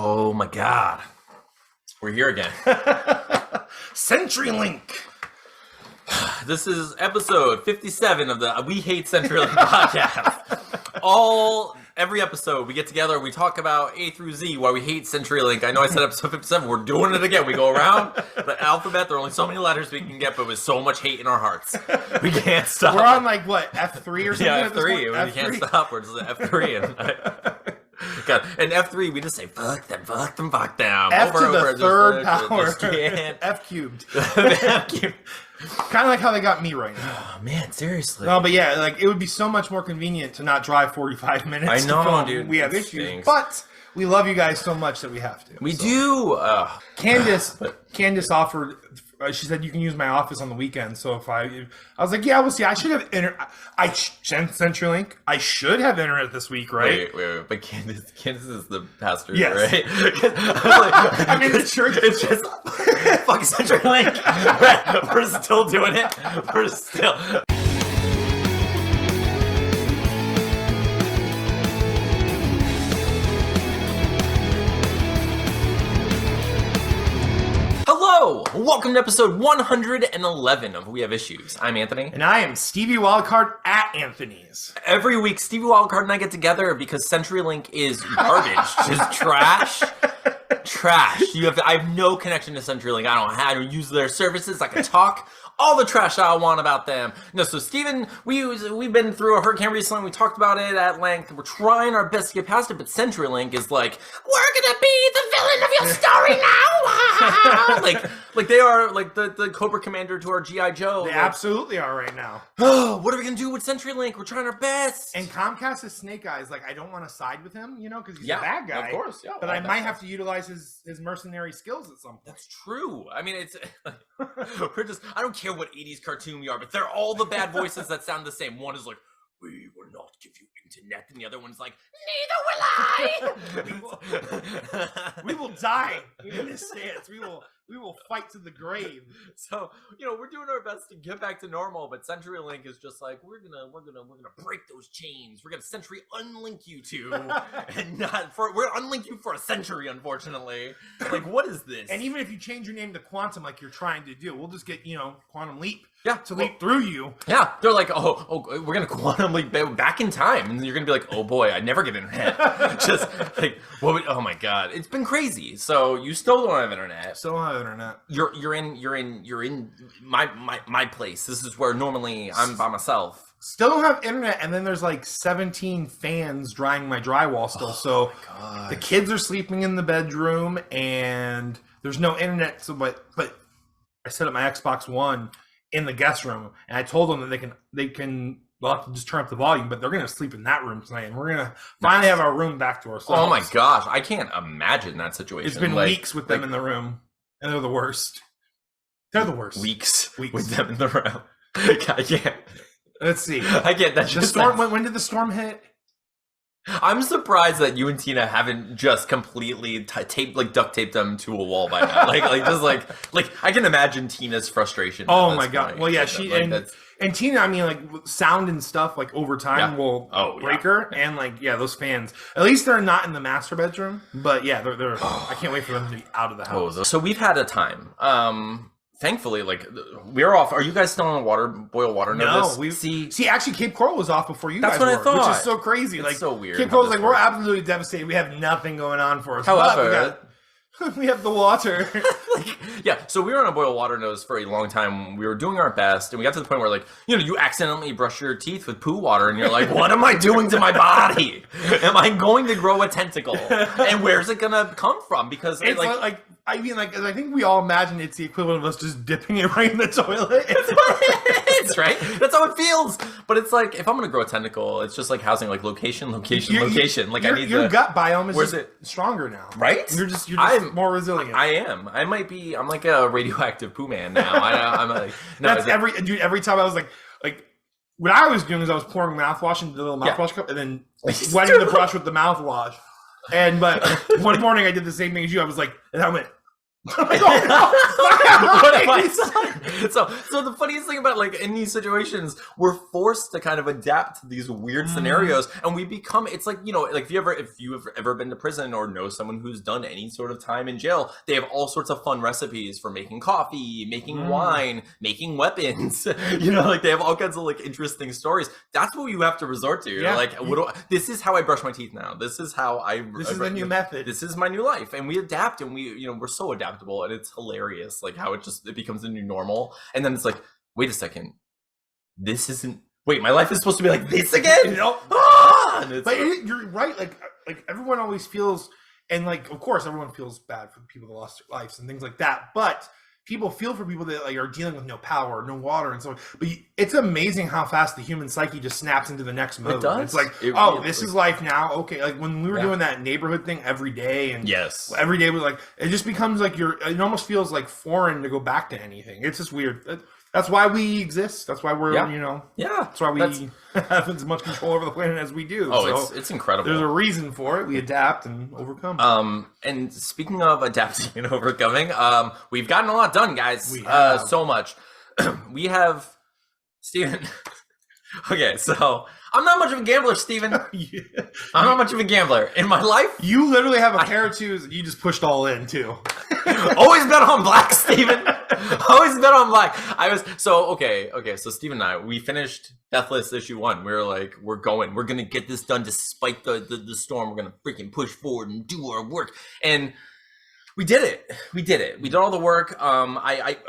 Oh my God. We're here again. CenturyLink. This is episode 57 of the We Hate CenturyLink podcast. Every episode we get together and we talk about A through Z, why we hate CenturyLink. I know I said episode 57, we're doing it again. We go around the alphabet, there are only so many letters we can get, but with so much hate in our hearts. We can't stop. We're on like what, F3 or something? Yeah, F3. We can't stop. We're just at F3. God, and F3, we just say, fuck them. F over, to the over, third just power. can't. F cubed. F cubed. Kind of like how they got me right now. Oh, man, seriously. No, but yeah, like it would be so much more convenient to not drive 45 minutes. I know, to film. dude. We have It issues, stinks. but we love you guys so much that we have to. We do. Candace offered. She said you can use my office on the weekend. So if I was like, yeah, we'll see. I should have CenturyLink. I should have internet this week, right? Wait. But Candace is the pastor, Yes. right? I mean, the church. It's just fucking CenturyLink. We're still doing it. We're still. Hello! Welcome to episode 111 of We Have Issues. I'm Anthony. And I am Stevie Wildcard at Anthony's. Every week, Stevie Wildcard and I get together because CenturyLink is garbage. Just trash. I have no connection to CenturyLink. I don't use their services. I can talk all the trash I want about them. No, so Steven, we've been through a hurricane recently. We talked about it at length. We're trying our best to get past it, but CenturyLink is like, we're gonna be the villain of your story now. like they are like the Cobra Commander to our G.I. Joe. They absolutely are right now. Oh, what are we gonna do with CenturyLink? We're trying our best. And Comcast is Snake Eyes. Like, I don't want to side with him, because he's a Yeah, bad guy. of course, yeah. But I might have to utilize his mercenary skills at some point. That's true. I mean, it's I don't care what 80s cartoon we are, but they're all the bad voices that sound the same. One is like, we will not give you internet, and the other one's like, neither will I. We will die in this stance. We will fight to the grave. So, we're doing our best to get back to normal, but CenturyLink is just like, we're gonna break those chains. We're gonna Century unlink you two, and we're unlink you for a century, unfortunately. Like, what is this? And even if you change your name to Quantum, like you're trying to do, we'll just get Quantum Leap. Yeah, to leap through you. Yeah, they're like, oh, we're gonna quantum leap back in time, and you're gonna be like, oh boy, I never get internet. Just like, oh my god, it's been crazy. So you still don't have internet. Still don't have internet. You're in my place. This is where normally I'm by myself. Still don't have internet, and then there's like 17 fans drying my drywall still. So the kids are sleeping in the bedroom, and there's no internet. So, but I set up my Xbox One in the guest room, and I told them that they'll have to just turn up the volume, but they're gonna sleep in that room tonight, and we're gonna finally have our room back to ourselves. Oh my gosh, I can't imagine that situation. It's been weeks with them in the room, and they're the worst. They're the worst. Weeks with them in the room. I can't. Let's see. I get that. The storm. When did the storm hit? I'm surprised that you and Tina haven't just completely duct taped them to a wall by now. like I can imagine Tina's frustration. Oh my god! Well, yeah, and Tina. I mean, like sound and stuff. Like over time will break her, and those fans. At least they're not in the master bedroom. But yeah, they're. I can't wait for them to be out of the house. So we've had a time. Thankfully, we're off. Are you guys still on boil water notice? No, we see. Actually, Cape Coral was off before you guys were. That's what I thought. Which is so crazy. It's so weird. Cape Coral's we're absolutely devastated. We have nothing going on for us. However, we have the water. So we were on a boil water notice for a long time. We were doing our best, and we got to the point where, you accidentally brush your teeth with poo water, and you're like, what am I doing to my body? Am I going to grow a tentacle? And where's it gonna come from? Because I think we all imagine it's the equivalent of us just dipping it right in the toilet. It's right. That's how it feels. But it's like, if I'm going to grow a tentacle, it's just like housing, location. Like, your gut biome is stronger now. Right? You're just more resilient. I am. I'm like a radioactive poo man now. Every time I was like, what I was doing is I was pouring mouthwash into the little mouthwash cup and then wetting the brush with the mouthwash. But one morning I did the same thing as you. I was like, and I went, Like, oh, What have I done? So the funniest thing about like in these situations, we're forced to kind of adapt to these weird scenarios, and we become. It's like, you know, like if you have ever been to prison or know someone who's done any sort of time in jail, they have all sorts of fun recipes for making coffee, making wine, making weapons. You know, like they have all kinds of like interesting stories. That's what you have to resort to. Yeah. Like, this is how I brush my teeth now. This is how This is the new method. This is my new life, and we adapt, and we're so adaptable, and it's hilarious, like how it becomes a new normal, and then it's like, wait a second, this isn't. Wait, my life is supposed to be like this again? You know? But you're right. Like everyone always feels, and like of course everyone feels bad for the people that lost their lives and things like that. But people feel for people that like are dealing with no power, no water, and so on. But it's amazing how fast the human psyche just snaps into the next mode. It does. It's like, this is life now. Okay, like when we were doing that neighborhood thing every day, and yes, every day was like, it just becomes like it almost feels like foreign to go back to anything. It's just weird. That's why we exist. That's why we're, that's why we have as much control over the planet as we do. Oh, so it's incredible. There's a reason for it. We adapt and overcome. And speaking of adapting and overcoming, we've gotten a lot done, guys. We have. So much. We have, Steven. Okay, so I'm not much of a gambler, Steven. Yeah. I'm not much of a gambler in my life. You literally have a pair of shoes that you just pushed all in too. Always bet on black, Steven. Always bet on black. So Steven and I, we finished Deathless issue 1. We were like, we're gonna get this done despite the storm. We're gonna freaking push forward and do our work. And we did it. We did all the work.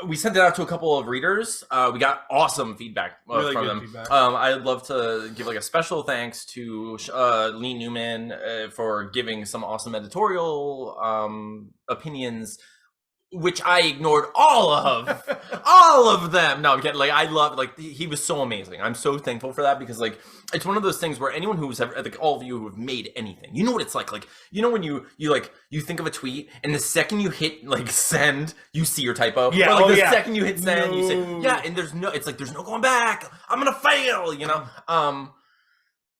We sent it out to a couple of readers. We got awesome feedback Really from good them. feedback. I'd love to give like a special thanks to Lee Newman for giving some awesome editorial opinions, which I ignored all of them. No, I'm kidding. Like, I love, like, he was so amazing. I'm so thankful for that, because like, it's one of those things where anyone who's ever, like, all of you who have made anything, you know what it's like you know when you think of a tweet, and the second you hit like send, you see your typo. Yeah. Or, like, second you hit send, you say, and there's no going back. I'm gonna fail, you know.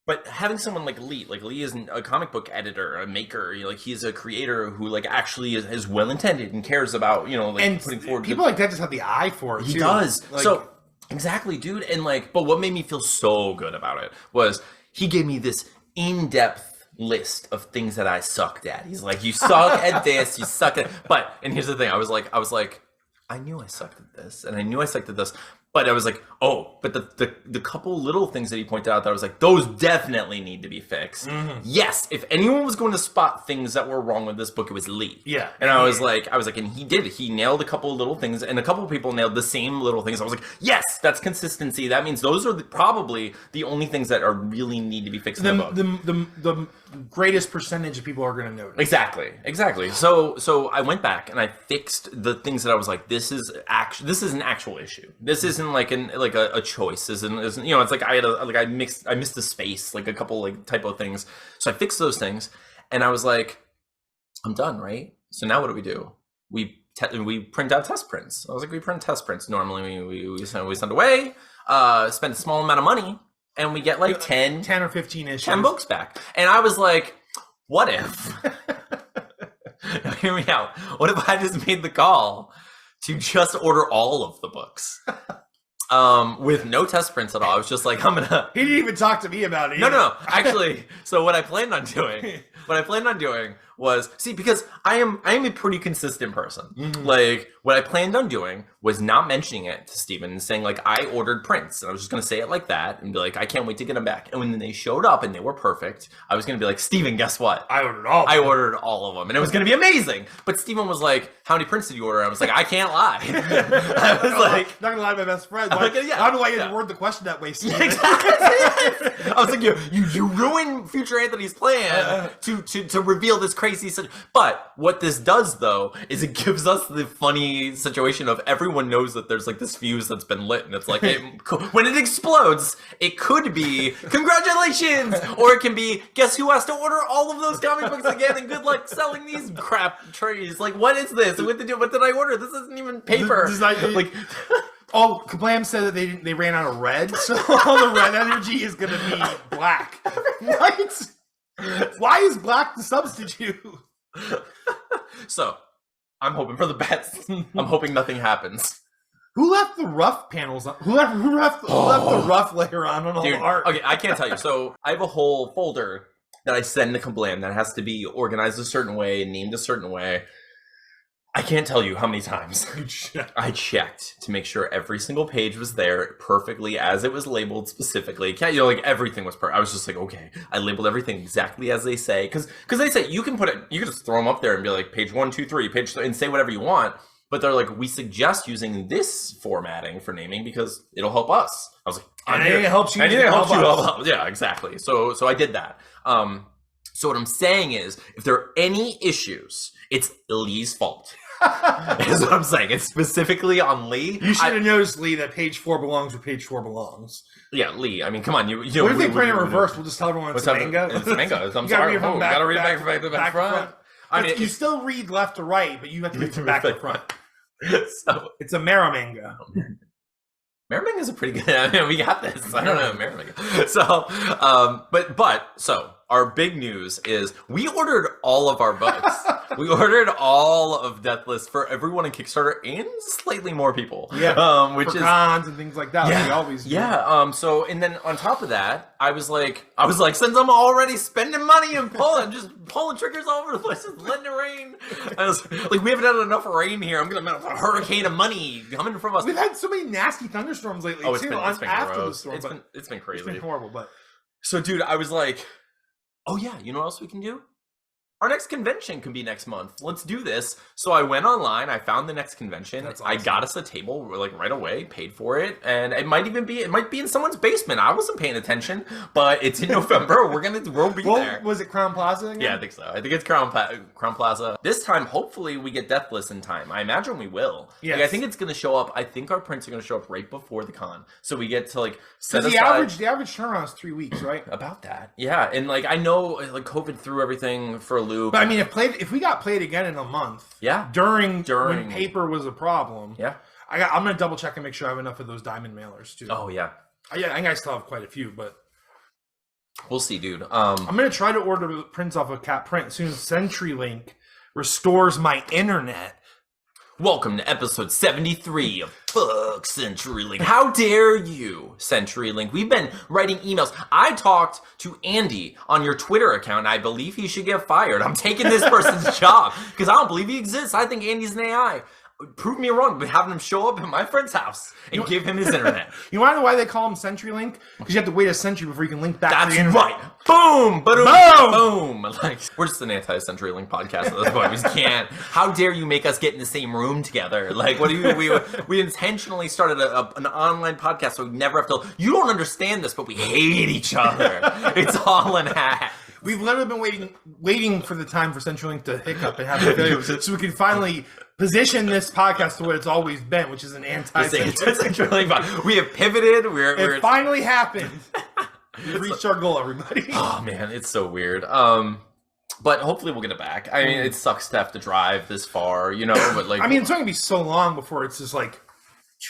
But having someone like Lee is a comic book editor, a maker, like he's a creator who like actually is well intended and cares about, and putting forward people like that just have the eye for it. He too. does. Like, so exactly, dude. And like, but what made me feel so good about it was he gave me this in-depth list of things that I sucked at. He's like, you suck at this, you suck at. And here's the thing, I was like, I knew I sucked at this, and I knew I sucked at this. But I was like, but the couple little things that he pointed out that I was like, those definitely need to be fixed. Mm-hmm. Yes, if anyone was going to spot things that were wrong with this book, it was Lee. Yeah. And I was like, and he did. He nailed a couple of little things, and a couple of people nailed the same little things. I was like, yes, that's consistency. That means those are probably the only things that are really need to be fixed in the book. The greatest percentage of people are going to notice. Exactly. So I went back and I fixed the things that I was like, this is an actual issue. This isn't like a choice. Isn't it's like I missed a space, like a couple like typo things. So I fixed those things, and I was like, I'm done, right? So now what do? We print out test prints. I was like, we print test prints. Normally we send away, spend a small amount of money, and we get like 10 or 15 issues. 10 books back. And I was like, what if? Now, hear me out. What if I just made the call to just order all of the books? With no test prints at all. I was just like, He didn't even talk to me about it. No. Actually, so what I planned on doing was, because I am a pretty consistent person. Mm-hmm. Like, what I planned on doing was not mentioning it to Steven and saying, like, I ordered prints. And I was just going to say it like that and be like, I can't wait to get them back. And when they showed up and they were perfect, I was going to be like, Steven, guess what? I ordered all of them. And it was going to be amazing. But Steven was like, how many prints did you order? I was like, I can't lie. I was like, not going to lie to my best friend. How do I word the question that way, Steven? Exactly. I was like, you ruined Future Anthony's plan to reveal this crazy but what this does though is it gives us the funny situation of everyone knows that there's like this fuse that's been lit, and it's like when it explodes, it could be congratulations, or it can be guess who has to order all of those comic books again, and good luck selling these crap trees. Like, what is this? What did I order? This isn't even paper. Like. Oh, Kablam said that they ran out of red, so all the red energy is going to be black. What? Why is black the substitute? So, I'm hoping for the best. I'm hoping nothing happens. Who left the rough panels on? Who left the rough layer on all Dude, the art? okay, I can't tell you. So I have a whole folder that I send to Kablam that has to be organized a certain way and named a certain way. I can't tell you how many times I checked to make sure every single page was there perfectly as it was labeled specifically. Like everything was perfect. I was just like, okay, I labeled everything exactly as they say. Because they say you can just throw them up there and be like page 1, 2, 3, page 3, and say whatever you want. But they're like, we suggest using this formatting for naming because it'll help us. I was like, anything that helps you. Anything that helps you help. Yeah, exactly. So I did that. So what I'm saying is, if there are any issues, it's Lee's fault. Is what I'm saying. It's specifically on Lee. You should have noticed, Lee, that page 4 belongs where page 4 belongs. Yeah, Lee. I mean, come on. What if they print it reversed? We'll just tell everyone it's a manga. It's a manga. I'm You sorry. gotta read it from Gotta read it back to front. I mean, you still read left to right, but you have to read from back to front. So it's a Mara manga. Meramanga is a pretty good. I mean, we got this. I don't know Meramanga. So, so our big news is we ordered all of our books. We ordered all of Deathless for everyone in Kickstarter and slightly more people. Yeah. Which for is cons and things like that. Yeah, we always do. yeah. So and then on top of that, I was like, since I'm already spending money and just pulling triggers all over the place, just letting it rain. I was like, we haven't had enough rain here. I'm gonna have a hurricane of money coming from us. We've had so many nasty thunderstorms lately too. It's been after gross. the storm, It's been crazy. It's been horrible, but so dude, I was like, oh yeah, you know what else we can do? Our next convention can be next month. Let's do this. So I went online. I found the next convention. That's awesome. I got us a table like right away, paid for it, and it might be in someone's basement. I wasn't paying attention, but it's in November. We'll be there. Was it Crown Plaza again? Yeah, I think so. I think it's Crown Plaza. This time, hopefully, we get Deathless in time. I imagine we will. Yes. Like, I think it's going to show up. I think our prints are going to show up right before the con, so we get to like set the aside. The average turnaround is 3 weeks, right? About that, yeah. And like I know, like COVID threw everything for a loop. But I mean, if we got played again in a month, yeah, during when paper was a problem, yeah, I'm gonna double check and make sure I have enough of those diamond mailers too. Oh yeah, I think I still have quite a few, but we'll see, dude. I'm gonna try to order prints off of Cat Print as soon as CenturyLink restores my internet. Welcome to episode 73 of Fuck CenturyLink. How dare you, CenturyLink? We've been writing emails. I talked to Andy on your Twitter account, and I believe he should get fired. I'm taking this person's job because I don't believe he exists. I think Andy's an AI. Prove me wrong, but having him show up at my friend's house and give him his internet. You want to know why they call him CenturyLink? Because you have to wait a century before you can link back to the internet. That's right. Boom! Boom! Like, we're just an anti-CenturyLink podcast at this point. We just can't. How dare you make us get in the same room together? Like, what do you? We intentionally started an online podcast so we never have to. You don't understand this, but we hate each other. It's all an act. We've literally been waiting for the time for CenturyLink to hiccup and have a failure, so we can finally position this podcast to what it's always been, which is an anti-CenturyLink. We have pivoted. It finally happened. We've reached our goal, everybody. Oh man, it's so weird. But hopefully we'll get it back. I mean, it sucks to have to drive this far, you know. But like, I mean, it's not gonna be so long before it's just like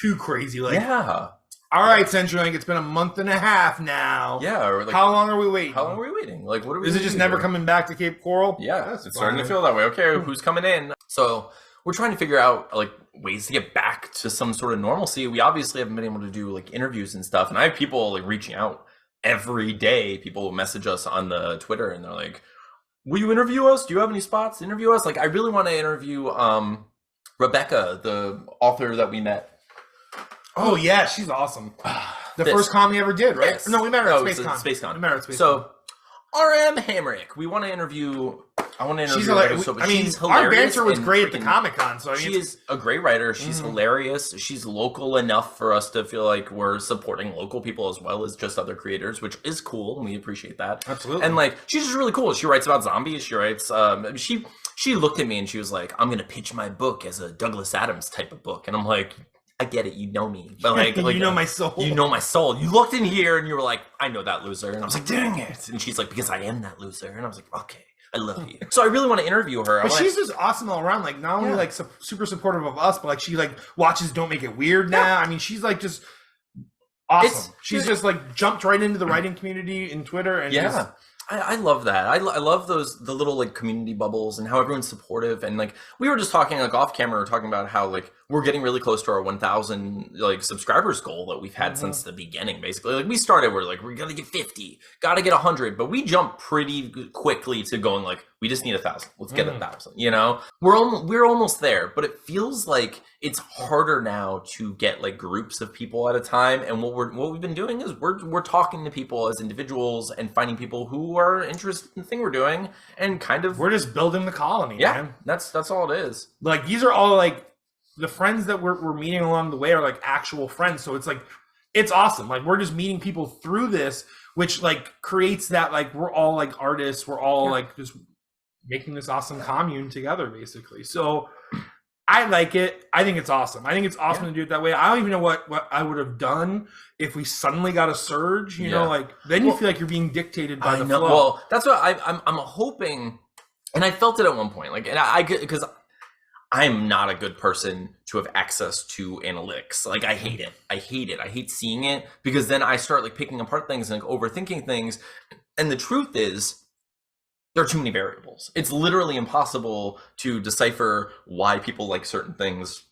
too crazy. Like, yeah. All right, CenturyLink, it's been a month and a half now. Yeah. Or like, how long are we waiting? How long are we waiting? Like, what are we? Is it just never coming back to Cape Coral? Yeah, it's starting to feel that way. Okay, who's coming in? So we're trying to figure out like ways to get back to some sort of normalcy. We obviously haven't been able to do like interviews and stuff, and I have people like reaching out every day. People will message us on the Twitter, and they're like, "Will you interview us? Do you have any spots to interview us?" Like, I really want to interview Rebecca, the author that we met. Oh yeah, she's awesome. The first con we ever did, right? Yes. No, we met her at SpaceCon. SpaceCon. We met her at SpaceCon. So, RM Hamrick, we want to interview. I want to interview. She's her. hilarious. She's hilarious. Our banter was great at the Comic-Con. So she is a great writer. She's hilarious. She's local enough for us to feel like we're supporting local people as well as just other creators, which is cool, and we appreciate that. Absolutely. And like, she's just really cool. She writes about zombies. She writes. She looked at me and she was like, "I'm gonna pitch my book as a Douglas Adams type of book," and I'm like, I get it, you know me, but like you know my soul. You know my soul. You looked in here and you were like, I know that loser, and I was like, dang it. And she's like, because I am that loser, and I was like, okay, I love you. So I really want to interview her. But she's just awesome all around. Like not only like super supportive of us, but like she like watches Don't Make It Weird now. Yeah. I mean, she's like just awesome. She's just like jumped right into the writing community in Twitter, and I love that. I love the little like community bubbles and how everyone's supportive. And like we were just talking like off camera, we were talking about how like we're getting really close to our 1,000 like subscribers goal that we've had since the beginning. Basically, like we started, we're gonna get 50, gotta get 100, but we jumped pretty quickly to going like we just need 1,000. Let's get 1,000. You know, we're almost there, but it feels like it's harder now to get like groups of people at a time. And what we've been doing is we're talking to people as individuals and finding people who are interested in the thing we're doing, and kind of we're just building the colony. Yeah, man. that's all it is. Like these are all like the friends that we're meeting along the way are like actual friends. So it's like it's awesome. Like we're just meeting people through this, which like creates that like we're all like artists. We're all like just making this awesome commune together, basically. So I like it. I think it's awesome. I think it's awesome to do it that way. I don't even know what I would have done if we suddenly got a surge. You know, like then you feel like you're being dictated by the flow. Well, that's what I'm hoping, and I felt it at one point. Like, and I because I'm not a good person to have access to analytics. Like, I hate it. I hate seeing it, because then I start like picking apart things and like overthinking things. And the truth is, there are too many variables. It's literally impossible to decipher why people like certain things.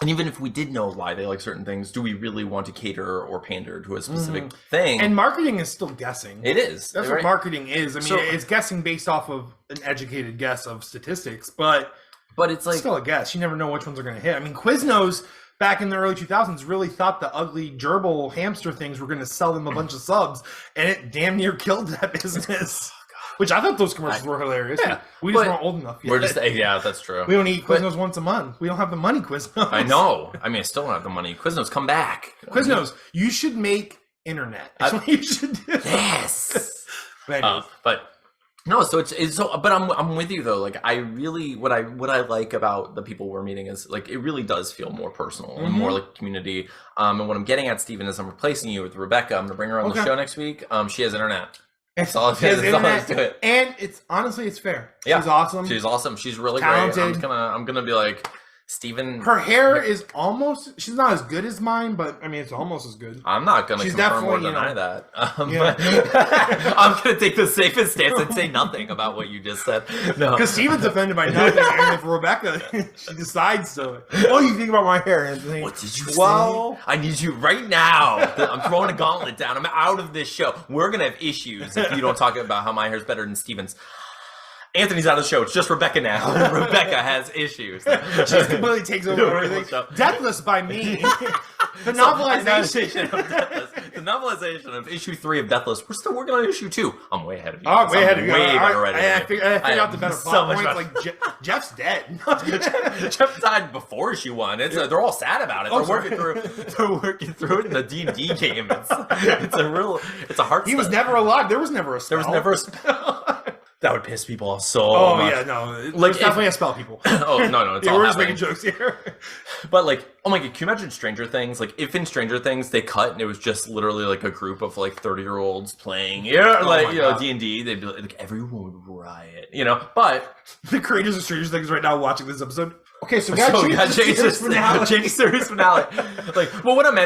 And even if we did know why they like certain things, do we really want to cater or pander to a specific thing? And marketing is still guessing. It is. That's what marketing is. I mean, it's guessing based off of an educated guess of statistics, but it's like still a guess. You never know which ones are going to hit. I mean, Quiznos back in the early 2000s really thought the ugly gerbil hamster things were going to sell them a bunch of subs, and it damn near killed that business. Which I thought those commercials were hilarious. Yeah, we just weren't old enough yet. We're just that's true. We don't eat Quiznos once a month. We don't have the money, Quiznos. I know. I mean, I still don't have the money. Quiznos, come back. Quiznos, you should make internet. That's what you should do. Yes. But no, so it's so. But I'm with you though. Like I really what I like about the people we're meeting is like it really does feel more personal and more like community. And what I'm getting at, Stephen, is I'm replacing you with Rebecca. I'm gonna bring her on the show next week. She has internet. That's all it is. That's all it is to it. And it's honestly, it's fair. Yeah. She's awesome. She's awesome. She's really talented. Great. I'm gonna be like, Steven. Her hair is almost. She's not as good as mine, but I mean, it's almost as good. I'm not gonna confirm or deny that. I'm gonna take the safest stance and say nothing about what you just said. No, because Steven's offended by nothing, and if Rebecca, she decides to. What do you think about my hair, Anthony? What did you say? I need you right now. I'm throwing a gauntlet down. I'm out of this show. We're gonna have issues if you don't talk about how my hair's better than Steven's. Anthony's out of the show. It's just Rebecca now. Rebecca has issues. She completely takes over everything. Deathless by me. The novelization of Deathless. The novelization of issue 3 of Deathless. We're still working on issue 2. I'm way ahead of you. Oh, way ahead of you. Way better already. I figured out the better plot points. Like Jeff's dead. Jeff died before issue 1. They're all sad about it. They're working through it in the D&D game. It's a hard. He was never alive. There was never a spell. There was never a spell. That would piss people off so much. Oh, yeah, no. Like, definitely a spell, people. Oh, no, it's all we're happening. just making jokes here. But, like, oh my god, can you imagine Stranger Things? Like, if in Stranger Things they cut and it was just literally, like, a group of, like, 30-year-olds playing, D&D, they'd be like, everyone would riot, But the creators of Stranger Things right now watching this episode. Okay, so we got change the series finale. Like, well, what I'm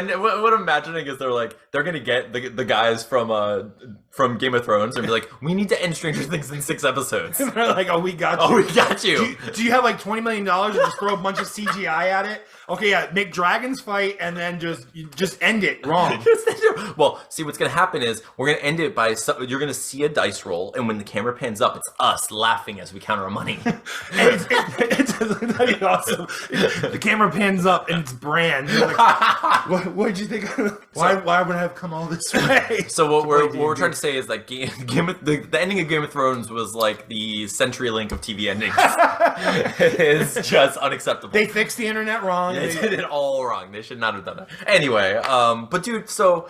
imagining is they're gonna get the guys from Game of Thrones and be like, we need to end Stranger Things in 6 episodes. They're like, oh, we got you. Oh, we got you. Do you have like $20 million and just throw a bunch of CGI at it? Okay, yeah, make dragons fight and then just end it wrong. Well, see, what's gonna happen is we're gonna end it by you're gonna see a dice roll, and when the camera pans up, it's us laughing as we count our money. And it's awesome. The camera pans up and it's Bran. Like, what did you think? Why would I have come all this way? So what we're trying to say is like the ending of Game of Thrones was like the CenturyLink of TV endings. It's just unacceptable. They fixed the internet wrong. They did it all wrong. They should not have done that. Anyway, but dude, so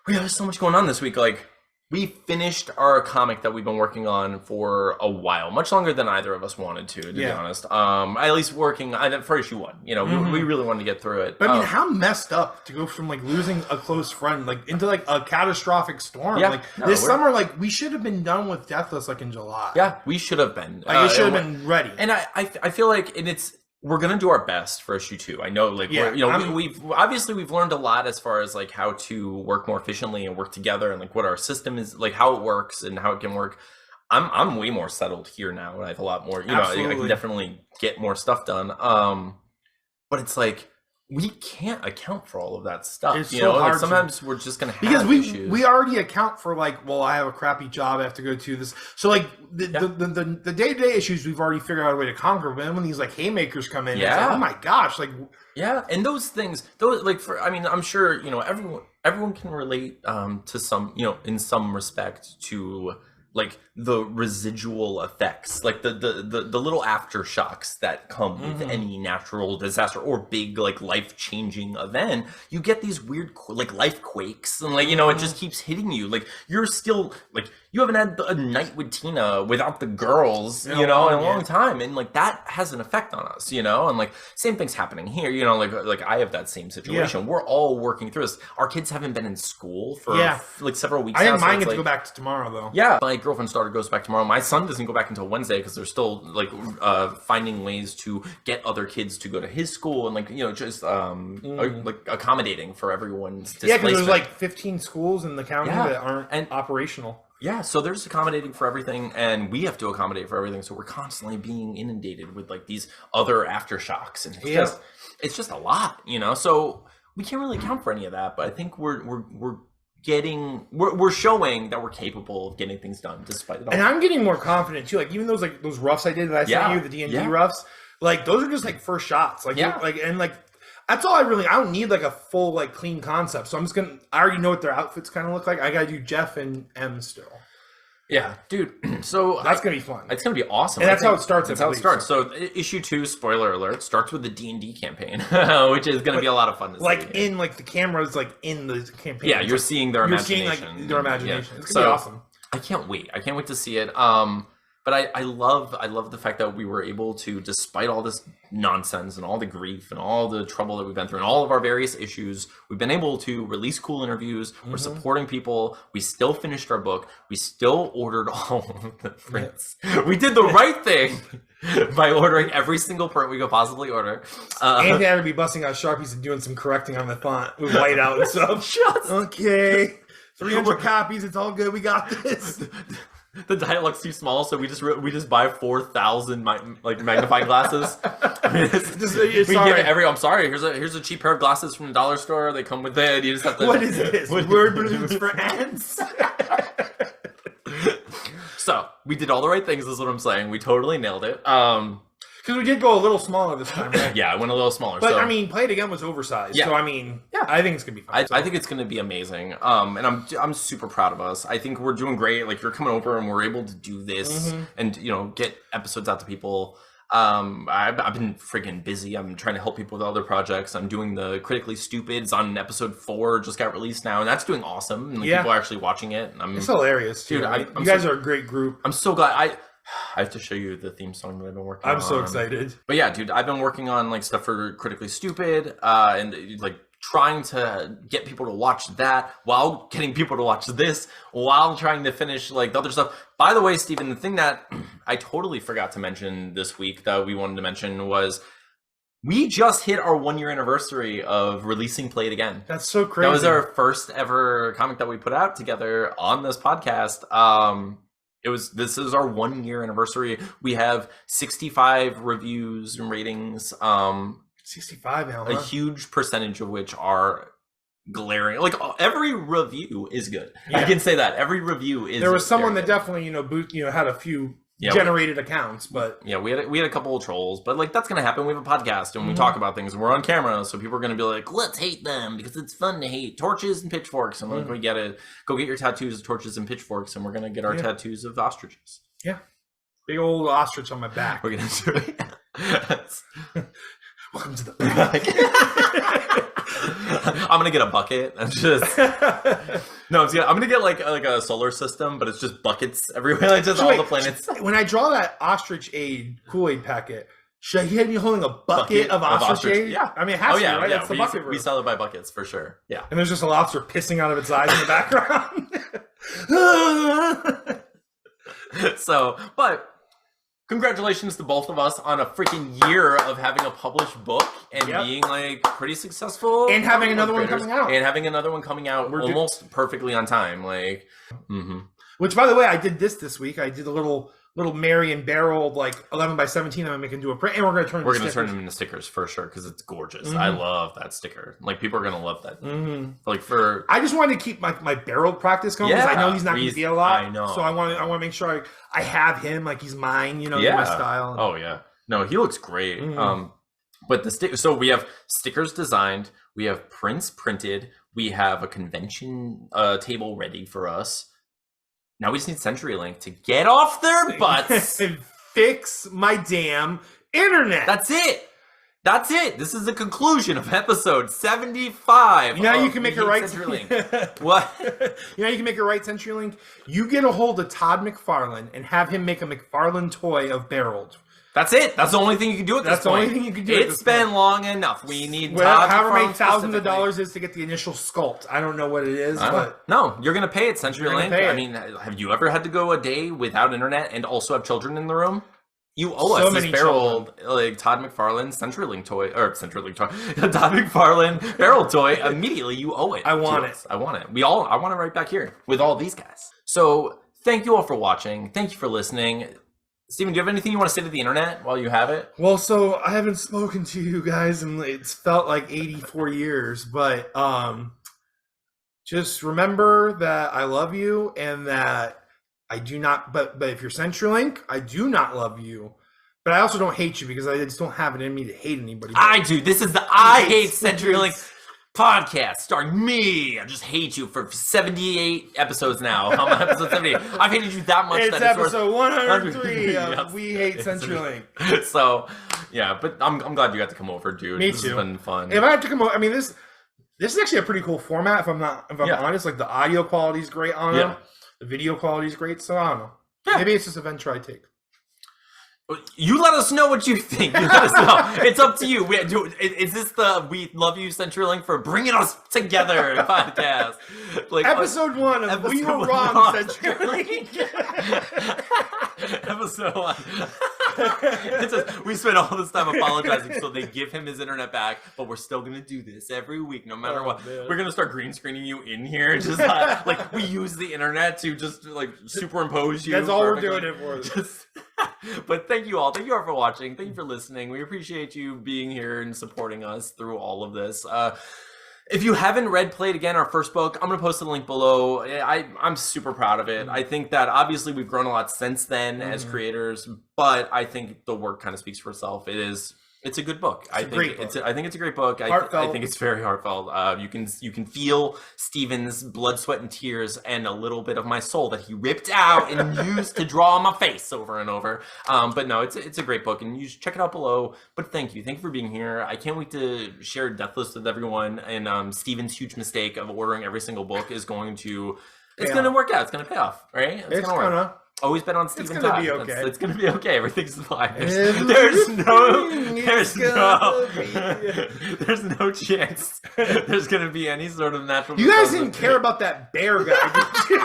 we have so much going on this week. Like, we finished our comic that we've been working on for a while, much longer than either of us wanted to be honest. At least working for issue 1. We really wanted to get through it. But I mean, how messed up to go from like losing a close friend like into like a catastrophic storm. Yeah, this summer, like we should have been done with Deathless like in July. Yeah, we should have been. Like it should have been ready. And I feel like, and it's we're gonna do our best for issue 2. I know, like, Yeah, we've learned a lot as far as like how to work more efficiently and work together, and like what our system is, like how it works and how it can work. I'm way more settled here now, and I have a lot more. I can definitely get more stuff done. But it's like we can't account for all of that stuff. It's you so know, hard like sometimes we're just gonna have because issues. we already account for like, well, I have a crappy job, I have to go to this. So like the day-to-day issues we've already figured out a way to conquer. But then when these like haymakers come in, it's like, oh my gosh, like and those things, like I'm sure everyone can relate to some, in some respect to like the residual effects, like the little aftershocks that come with any natural disaster or big like life-changing event. You get these weird like life quakes, and like it just keeps hitting you. Like you're still like you haven't had a night with Tina without the girls, in a long time, and like that has an effect on us, and like same thing's happening here, like I have that same situation. We're all working through this. Our kids haven't been in school for like several weeks. I think mine get to go back to tomorrow though. Yeah, my girlfriend's daughter goes back tomorrow. My son doesn't go back until Wednesday because they're still like finding ways to get other kids to go to his school, and like just like accommodating for everyone's displacement. Yeah, because there's like 15 schools in the county that aren't operational. Yeah, so there's accommodating for everything, and we have to accommodate for everything. So we're constantly being inundated with like these other aftershocks, and it's just a lot, So we can't really account for any of that. But I think we're showing that we're capable of getting things done despite it all. And I'm getting more confident too. Like even those roughs I did that I sent you, the D&D roughs, like those are just like first shots. Like that's all I don't need like a full like clean concept. So I already know what their outfits kind of look like. I gotta do Jeff and M still. Yeah, dude. So that's gonna be fun. It's gonna be awesome. And that's how it starts. That's how it starts. So issue 2, spoiler alert, starts with the D&D campaign, which is gonna be a lot of fun to see. In like the cameras, like in the campaign. Yeah, you're seeing their imagination. You're seeing like their imagination. It's gonna be awesome. I can't wait. I can't wait to see it. But I love the fact that we were able to, despite all this nonsense and all the grief and all the trouble that we've been through and all of our various issues, we've been able to release cool interviews. We're supporting people. We still finished our book. We still ordered all of the prints. We did the right thing by ordering every single print we could possibly order. And had to be busting out Sharpies and doing some correcting on the font with whiteout and stuff. Okay. 300 copies. It's all good. We got this. The dialogue's too small, so we just buy 4,000 magnifying glasses. I'm sorry. Here's a cheap pair of glasses from the dollar store. They come with it. You just have to. What is this? Word balloons for ants. So we did all the right things. Is what I'm saying. We totally nailed it. Because we did go a little smaller this time, right? Yeah, I went a little smaller. But Play It Again was oversized. Yeah. So I think it's gonna be fun. I think it's gonna be amazing. And I'm super proud of us. I think we're doing great. Like you're coming over and we're able to do this and get episodes out to people. I've been freaking busy. I'm trying to help people with other projects. I'm doing the Critically Stupid. It's on episode 4, just got released now, and that's doing awesome. And people are actually watching it. And it's hilarious, too. Dude, you guys are a great group. I'm so glad. I have to show you the theme song that I've been working on. I'm so excited. But yeah, dude, I've been working on like stuff for Critically Stupid, and like trying to get people to watch that while getting people to watch this, while trying to finish like the other stuff. By the way, Steven, the thing that I totally forgot to mention this week that we wanted to mention was we just hit our 1-year anniversary of releasing Play It Again. That's so crazy. That was our first ever comic that we put out together on this podcast. This is our 1-year anniversary. We have 65 reviews and ratings. 65 now, huh? A huge percentage of which are glaring. Like every review is good. Yeah. I can say that every review is. There was someone that definitely had a few generated accounts, but yeah, we had a couple of trolls, but like that's gonna happen. We have a podcast and we talk about things and we're on camera, so people are gonna be like, let's hate them because it's fun to hate torches and pitchforks, and like we get it. Go get your tattoos of torches and pitchforks, and we're gonna get our tattoos of ostriches. Yeah, big old ostrich on my back. We're gonna do it. Welcome to the back. I'm gonna get a bucket and just I'm gonna get like a solar system, but it's just buckets everywhere, like just all the planets. When I draw that ostrich aid Kool-Aid packet, should he be holding a bucket of ostrich aid? Yeah, I mean it has to be, right? That's the bucket we sell it by buckets for sure. Yeah, and there's just a lobster pissing out of its eyes in the background. So, but congratulations to both of us on a freaking year of having a published book and being like pretty successful, and having another one coming out, almost perfectly on time. Like, which, by the way, I did this week. I did a little Mary and Beryl, like 11 by 17. I'm making do a print, and we're going to turn them into stickers for sure because it's gorgeous. I love that sticker. Like, people are going to love that. Like, I just wanted to keep my Beryl practice going because I know he's not going to be a lot. I know. So I want to make sure I have him, like he's mine. You know, my style. Oh yeah. No, he looks great. But so we have stickers designed. We have prints printed. We have a convention table ready for us. Now we just need CenturyLink to get off their butts and fix my damn internet. That's it. That's it. This is the conclusion of episode 75. You know how you can make it right, CenturyLink. What? You know how you can make it right, CenturyLink? You get a hold of Todd McFarlane and have him make a McFarlane toy of Beryl. That's it. That's the only thing you can do at this point. That's the only thing you can do. It's been long enough. We need however many thousands of dollars is to get the initial sculpt. I don't know what it is, but no, you're gonna pay it, CenturyLink. I mean, have you ever had to go a day without internet and also have children in the room? You owe us this Beryl, like Todd McFarlane CenturyLink toy, or CenturyLink toy, Todd McFarlane Beryl toy. Immediately, you owe it. I want it. I want it. I want it right back here with all these guys. So thank you all for watching. Thank you for listening. Steven, do you have anything you want to say to the internet while you have it? Well, so I haven't spoken to you guys and it's felt like 84 years, but just remember that I love you and that I do not, but if you're CenturyLink, I do not love you. But I also don't hate you because I just don't have it in me to hate anybody. I do. This is the I Hate CenturyLink podcast starring me. I just hate you for 78 episodes now. I'm on episode 78. I've hated you that much. It's episode 103 of We Hate CenturyLink. So, yeah, but I'm glad you got to come over, dude. Me this too. has been fun. If I have to come over, I mean, this is actually a pretty cool format. If I'm honest, like the audio quality is great on it. The video quality is great. So I don't know. Maybe it's just a venture I take. You let us know what you think. You let us know. It's up to you. Is this the We Love You CenturyLink for Bringing Us Together podcast? Like episode 1 of We Were Wrong CenturyLink. Episode 1. It's just, we spent all this time apologizing so they give him his internet back, but we're still going to do this every week no matter what. Man. We're going to start green screening you in here. Just like we use the internet to just like superimpose you. That's all we're doing it for. But thank you all. Thank you all for watching. Thank you for listening. We appreciate you being here and supporting us through all of this. If you haven't read Play It Again, our first book, I'm going to post a link below. I'm super proud of it. I think that obviously we've grown a lot since then as creators, but I think the work kind of speaks for itself. It's a good book. I think it's a great book. I think it's very heartfelt. You can feel Steven's blood, sweat, and tears, and a little bit of my soul that he ripped out and used to draw on my face over and over. But no, it's a great book, and you should check it out below. But thank you for being here. I can't wait to share Deathless with everyone. And Steven's huge mistake of ordering every single book is going to work out. It's going to pay off, right? It's going to work. Always bet on Steven Todd. It's gonna be okay. Everything's fine. There's no chance there's gonna be any sort of natural. You guys didn't care about that bear guy, did you?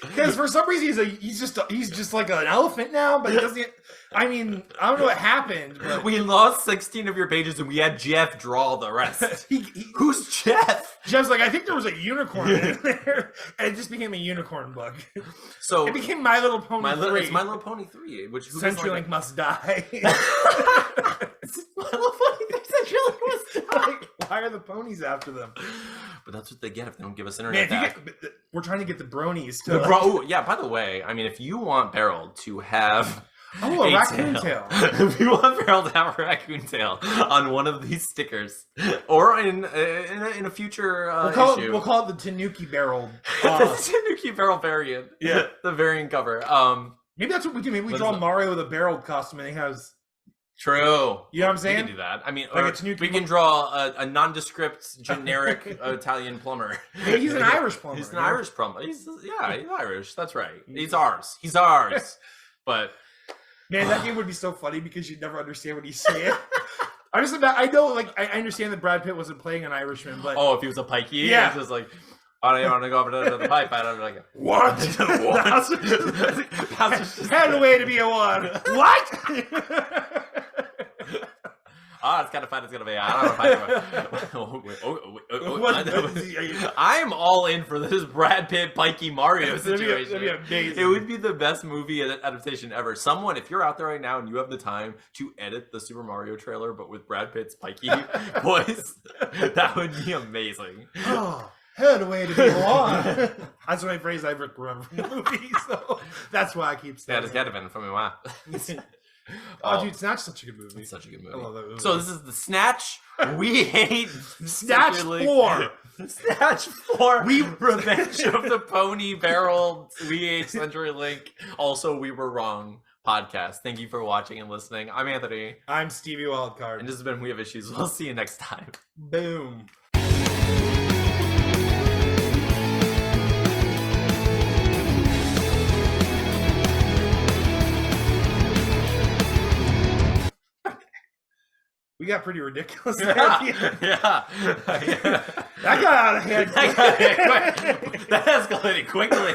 Because for some reason he's just like an elephant now, but he doesn't. I mean, I don't know what happened. But we lost 16 of your pages, and we had Jeff draw the rest. Who's Jeff? Jeff's like, I think there was a unicorn in there, and it just became a unicorn book. So it became My Little Pony 3. It's My Little Pony 3, which CenturyLink must die. My Little Pony 3, CenturyLink must die. Why are the ponies after them? But that's what they get if they don't give us internet back. We're trying to get the bronies to. Yeah. By the way, I mean, if you want Beryl to have. Oh, a raccoon tail. If you want Beryl to have a raccoon tail on one of these stickers, or in a future issue. We'll call it the Tanuki Beryl. The Tanuki Beryl variant. Yeah, the variant cover. Maybe that's what we do. Maybe we draw Mario with a Beryl costume and he has... True. You know what I'm saying? We can do that. I mean, like we can draw a nondescript, generic Italian plumber. Hey, he's an Irish plumber. He's an Irish plumber. He's Irish. That's right. He's ours. He's ours. But... Man, that game would be so funny because you'd never understand what he's saying. I know, like, I understand that Brad Pitt wasn't playing an Irishman, but... Oh, if he was a pikey? Yeah. It's just like... Oh, you want to go over to the pipe? I don't like What? Had a way to be a one. What? Oh, it's kind of fun. It's gonna be. I don't know. I'm all in for this Brad Pitt, Pikey Mario situation. That'd be amazing. It would be the best movie adaptation ever. Someone, if you're out there right now and you have the time to edit the Super Mario trailer, but with Brad Pitt's Pikey voice, that would be amazing. Oh, had a way to be a one. That's my phrase I remember from the movie, so that's why I keep saying. Yeah, it's gotta been from me. Wow. Oh, dude, Snatch is such a good movie. It's such a good movie. I love that movie. So this is the Snatch. We hate Snatch CenturyLink. 4. Snatch 4. We Revenge of the Pony Barrel. We hate CenturyLink. Also, we were wrong. Podcast. Thank you for watching and listening. I'm Anthony. I'm Stevie Wildcard. And this has been We Have Issues. We'll see you next time. Boom. We got pretty ridiculous. Yeah. That got out of hand. That escalated quickly.